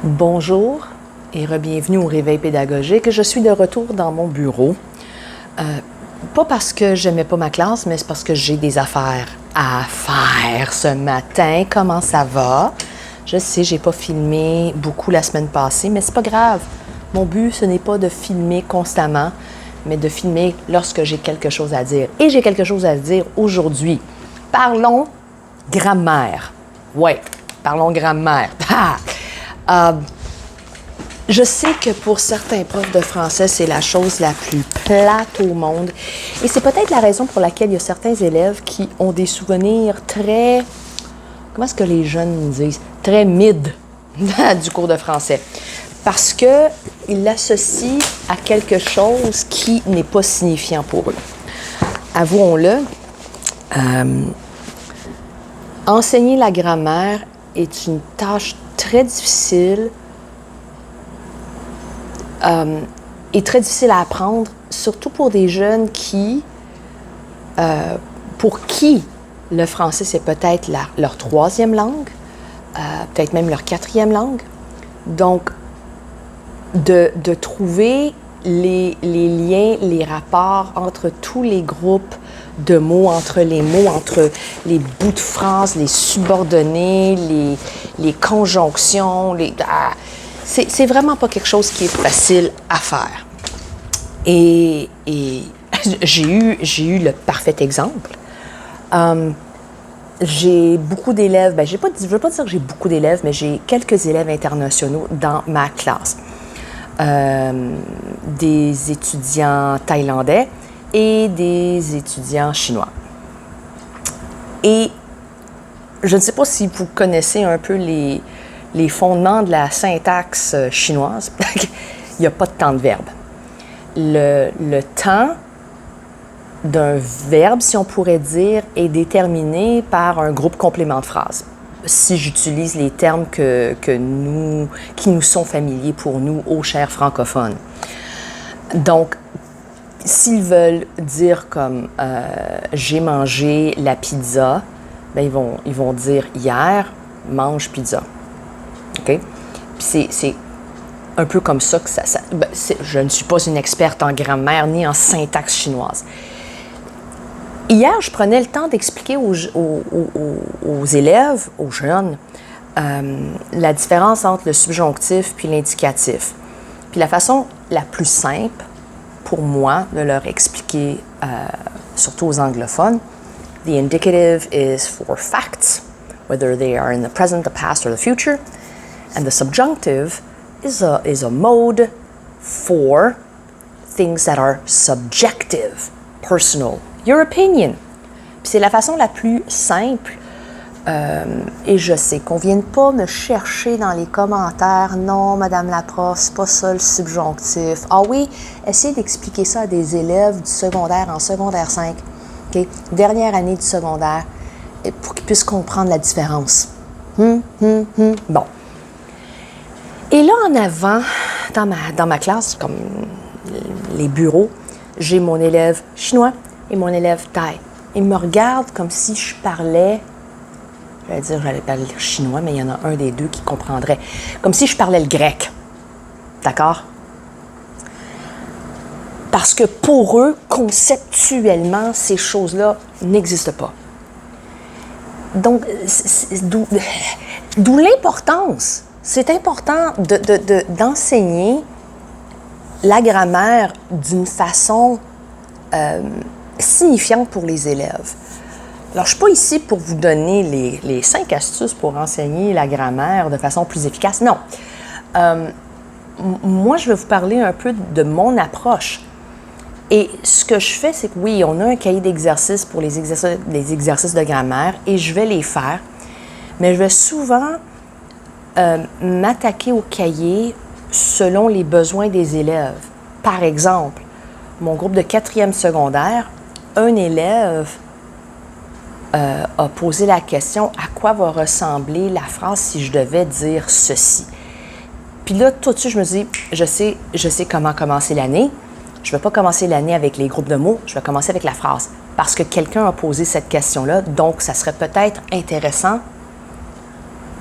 Bonjour et re-bienvenue au Réveil pédagogique. Je suis de retour dans mon bureau. Pas parce que j'aimais pas ma classe, mais c'est parce que j'ai des affaires à faire ce matin. Comment ça va? Je sais, j'ai pas filmé beaucoup la semaine passée, mais c'est pas grave. Mon but, ce n'est pas de filmer constamment, mais de filmer lorsque j'ai quelque chose à dire. Et j'ai quelque chose à dire aujourd'hui. Parlons grammaire. Ouais, parlons grammaire. Je sais que pour certains profs de français, c'est la chose la plus plate au monde. Et c'est peut-être la raison pour laquelle il y a certains élèves qui ont des souvenirs très... Comment est-ce que les jeunes disent? Très mid du cours de français. Parce qu'ils l'associent à quelque chose qui n'est pas signifiant pour eux. Avouons-le, enseigner la grammaire est une tâche très difficile et très difficile à apprendre, surtout pour des jeunes pour qui le français, c'est peut-être leur troisième langue, peut-être même leur quatrième langue. Donc, de trouver les liens, les rapports entre tous les groupes de mots, entre les mots, entre les bouts de phrases, les subordonnés, les conjonctions, c'est vraiment pas quelque chose qui est facile à faire. Et j'ai eu le parfait exemple. J'ai beaucoup d'élèves, je veux pas dire que j'ai beaucoup d'élèves, mais j'ai quelques élèves internationaux dans ma classe. Des étudiants thaïlandais et des étudiants chinois. Et je ne sais pas si vous connaissez un peu les fondements de la syntaxe chinoise. Il n'y a pas de temps de verbe. Le temps d'un verbe, si on pourrait dire, est déterminé par un groupe complément de phrase. Si j'utilise les termes qui nous sont familiers pour nous, aux chers francophones. Donc, s'ils veulent dire comme j'ai mangé la pizza, ils vont dire hier, mange pizza. OK? Puis c'est un peu comme ça que je ne suis pas une experte en grammaire ni en syntaxe chinoise. Hier, je prenais le temps d'expliquer aux élèves, aux jeunes, la différence entre le subjonctif puis l'indicatif. Puis la façon la plus simple pour moi de leur expliquer, surtout aux anglophones, the indicative is for facts, whether they are in the present, the past, or the future, and the subjunctive is a mode for things that are subjective, personal, your opinion. Puis c'est la façon la plus simple. Et je sais qu'on ne vienne pas me chercher dans les commentaires. Non, Madame la prof, c'est pas ça le subjonctif. Ah oui, essayez d'expliquer ça à des élèves du secondaire en secondaire 5, okay? Dernière année du secondaire, pour qu'ils puissent comprendre la différence. Bon. Et là, en avant, dans ma classe, comme les bureaux, j'ai mon élève chinois et mon élève thaï. Ils me regardent comme si je parlais... j'allais parler chinois, mais il y en a un des deux qui comprendrait. Comme si je parlais le grec. D'accord? Parce que pour eux, conceptuellement, ces choses-là n'existent pas. Donc, d'où l'importance. C'est important d'enseigner la grammaire d'une façon signifiante pour les élèves. Alors, je ne suis pas ici pour vous donner les 5 astuces pour enseigner la grammaire de façon plus efficace. Non. Moi, je vais vous parler un peu de mon approche. Et ce que je fais, c'est que oui, on a un cahier d'exercices pour les exercices de grammaire et je vais les faire. Mais je vais souvent m'attaquer au cahier selon les besoins des élèves. Par exemple, mon groupe de 4e secondaire, un élève a posé la question « À quoi va ressembler la phrase si je devais dire ceci? » Puis là, tout de suite, je me dis « Je sais comment commencer l'année. Je ne vais pas commencer l'année avec les groupes de mots, je vais commencer avec la phrase. » Parce que quelqu'un a posé cette question-là, donc ça serait peut-être intéressant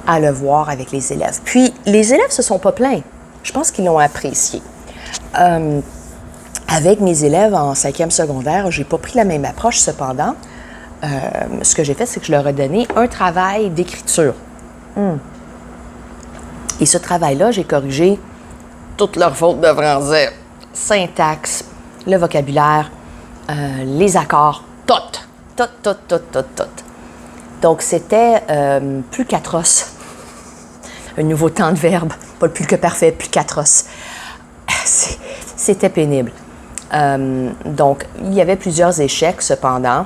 à le voir avec les élèves. Puis, les élèves se sont pas plaints. Je pense qu'ils l'ont apprécié. Avec mes élèves en 5e secondaire, j'ai pas pris la même approche. Cependant, ce que j'ai fait, c'est que je leur ai donné un travail d'écriture. Et ce travail-là, j'ai corrigé toutes leurs fautes de français. Syntaxe, le vocabulaire, les accords, tout. Donc, c'était plus qu'atroce. Un nouveau temps de verbe, pas le plus que parfait, plus qu'atroce. C'était pénible. Donc, il y avait plusieurs échecs, cependant.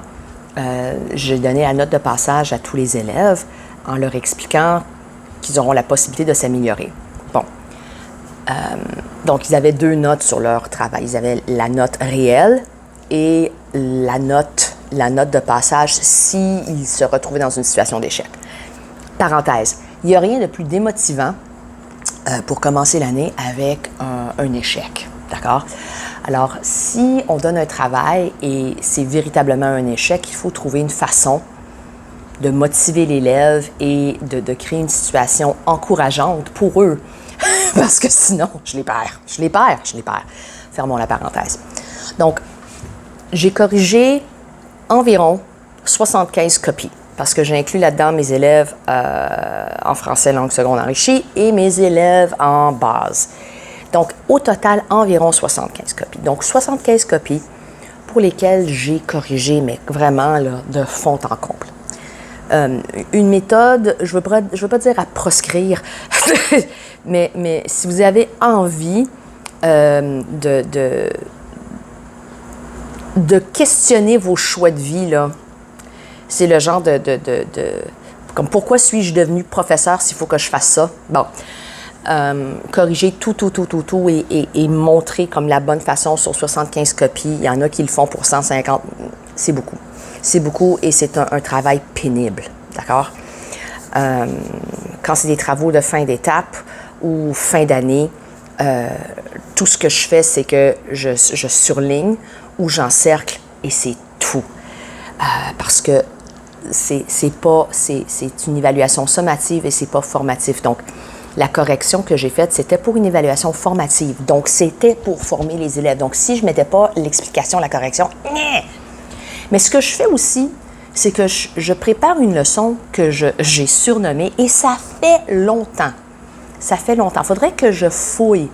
J'ai donné la note de passage à tous les élèves en leur expliquant qu'ils auront la possibilité de s'améliorer. Bon. Donc, ils avaient 2 notes sur leur travail. Ils avaient la note réelle et la note de passage s'ils se retrouvaient dans une situation d'échec. Parenthèse, il n'y a rien de plus démotivant pour commencer l'année avec un échec. D'accord? Alors, si on donne un travail et c'est véritablement un échec, il faut trouver une façon de motiver l'élève et de créer une situation encourageante pour eux. Parce que sinon, je les perds. Fermons la parenthèse. Donc, j'ai corrigé environ 75 copies parce que j'ai inclus là-dedans mes élèves en français langue seconde enrichie et mes élèves en base. Donc, au total, environ 75 copies. Donc, 75 copies pour lesquelles j'ai corrigé, mais vraiment là, de fond en comble. Une méthode, je veux pas dire à proscrire, mais si vous avez envie de questionner vos choix de vie, là, c'est le genre comme pourquoi suis-je devenu professeur s'il faut que je fasse ça? Bon. Corriger tout et montrer comme la bonne façon sur 75 copies. Il y en a qui le font pour 150. C'est beaucoup. C'est beaucoup et c'est un travail pénible. D'accord? Quand c'est des travaux de fin d'étape ou fin d'année, tout ce que je fais, c'est que je surligne ou j'encercle et c'est tout. Parce que c'est une évaluation sommative et c'est pas formatif. Donc, la correction que j'ai faite, c'était pour une évaluation formative. Donc, c'était pour former les élèves. Donc, si je ne mettais pas l'explication, la correction, mais ce que je fais aussi, c'est que je prépare une leçon que j'ai surnommée et ça fait longtemps. Ça fait longtemps. Il faudrait que je fouille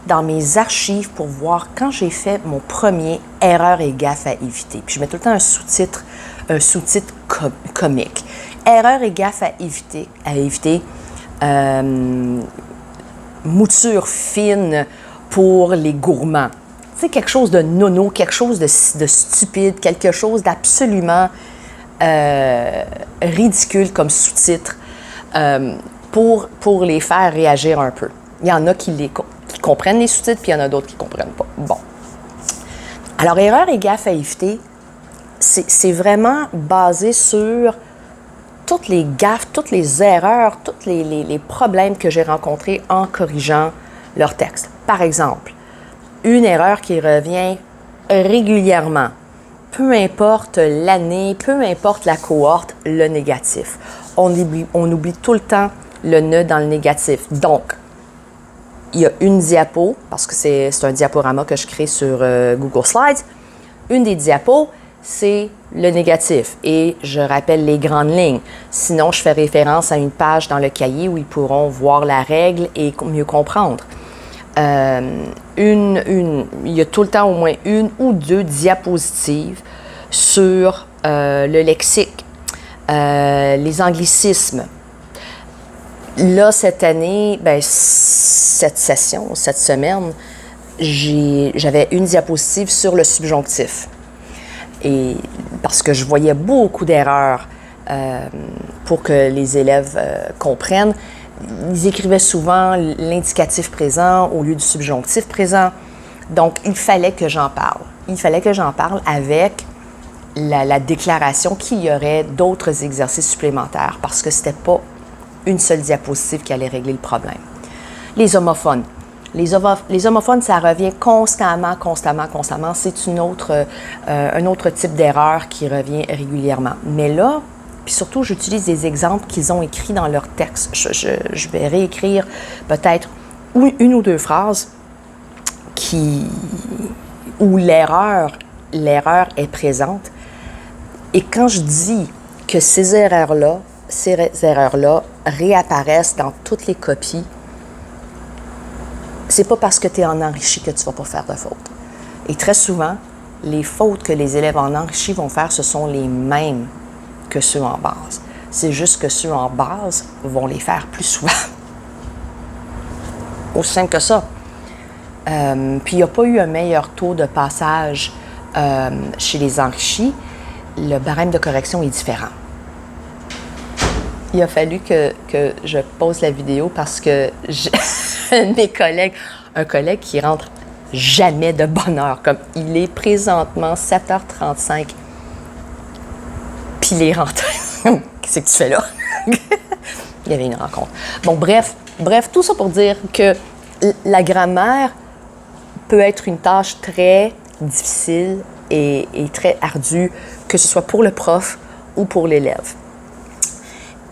dans mes archives pour voir quand j'ai fait mon premier « Erreur et gaffe à éviter ». Puis je mets tout le temps un sous-titre comique. « Erreur et gaffe à éviter ». Mouture fine pour les gourmands. Tu sais, quelque chose de nono, quelque chose de stupide, quelque chose d'absolument ridicule comme sous-titre pour les faire réagir un peu. Il y en a qui comprennent les sous-titres, puis il y en a d'autres qui ne comprennent pas. Bon. Alors, erreur et gaffe à éviter, c'est vraiment basé sur toutes les gaffes, toutes les erreurs, tous les problèmes que j'ai rencontrés en corrigeant leur texte. Par exemple, une erreur qui revient régulièrement, peu importe l'année, peu importe la cohorte, le négatif. On oublie tout le temps le nœud dans le négatif. Donc, il y a une diapo, parce que c'est un diaporama que je crée sur Google Slides. Une des diapos, c'est le négatif et je rappelle les grandes lignes. Sinon, je fais référence à une page dans le cahier où ils pourront voir la règle et mieux comprendre. Il y a tout le temps au moins 1 ou 2 diapositives sur le lexique, les anglicismes. Là, cette année, cette semaine, j'avais une diapositive sur le subjonctif. Et parce que je voyais beaucoup d'erreurs pour que les élèves comprennent. Ils écrivaient souvent l'indicatif présent au lieu du subjonctif présent. Donc, il fallait que j'en parle. Il fallait que j'en parle avec la déclaration qu'il y aurait d'autres exercices supplémentaires parce que c'était pas une seule diapositive qui allait régler le problème. Les homophones. Les homophones, ça revient constamment. C'est un autre type d'erreur qui revient régulièrement. Mais là, Puis surtout, j'utilise des exemples qu'ils ont écrits dans leur texte. Je vais réécrire peut-être une ou deux phrases où l'erreur est présente. Et quand je dis que ces erreurs-là réapparaissent dans toutes les copies, c'est pas parce que tu es en enrichi que tu vas pas faire de fautes. Et très souvent, les fautes que les élèves en enrichi vont faire, ce sont les mêmes que ceux en base. C'est juste que ceux en base vont les faire plus souvent. Aussi simple que ça. Puis il n'y a pas eu un meilleur taux de passage chez les enrichis. Le barème de correction est différent. Il a fallu que je pose la vidéo parce que un collègue qui rentre jamais de bonne heure, comme il est présentement 7h35, puis il est rentré. Qu'est-ce que tu fais là? Il y avait une rencontre. Bon, bref, tout ça pour dire que la grammaire peut être une tâche très difficile et très ardue, que ce soit pour le prof ou pour l'élève.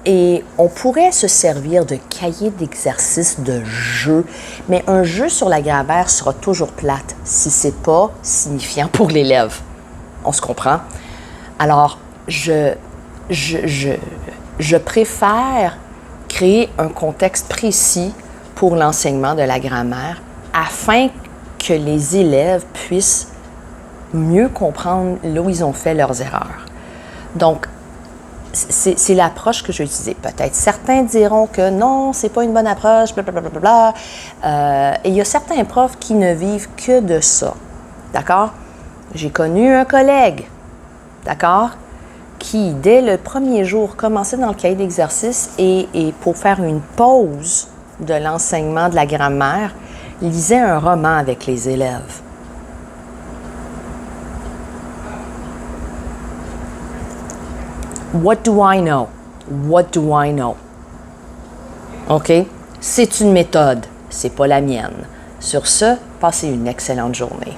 Et on pourrait se servir de cahiers d'exercices, de jeux, mais un jeu sur la grammaire sera toujours plate si c'est pas signifiant pour l'élève. On se comprend? Alors, je préfère créer un contexte précis pour l'enseignement de la grammaire afin que les élèves puissent mieux comprendre là où ils ont fait leurs erreurs. Donc, c'est l'approche que je vais utiliser. Peut-être certains diront que non, c'est pas une bonne approche, blablabla. Et il y a certains profs qui ne vivent que de ça. D'accord? J'ai connu un collègue, d'accord, qui, dès le premier jour, commençait dans le cahier d'exercice et pour faire une pause de l'enseignement de la grammaire, lisait un roman avec les élèves. What do I know? What do I know? OK? C'est une méthode, c'est pas la mienne. Sur ce, passez une excellente journée.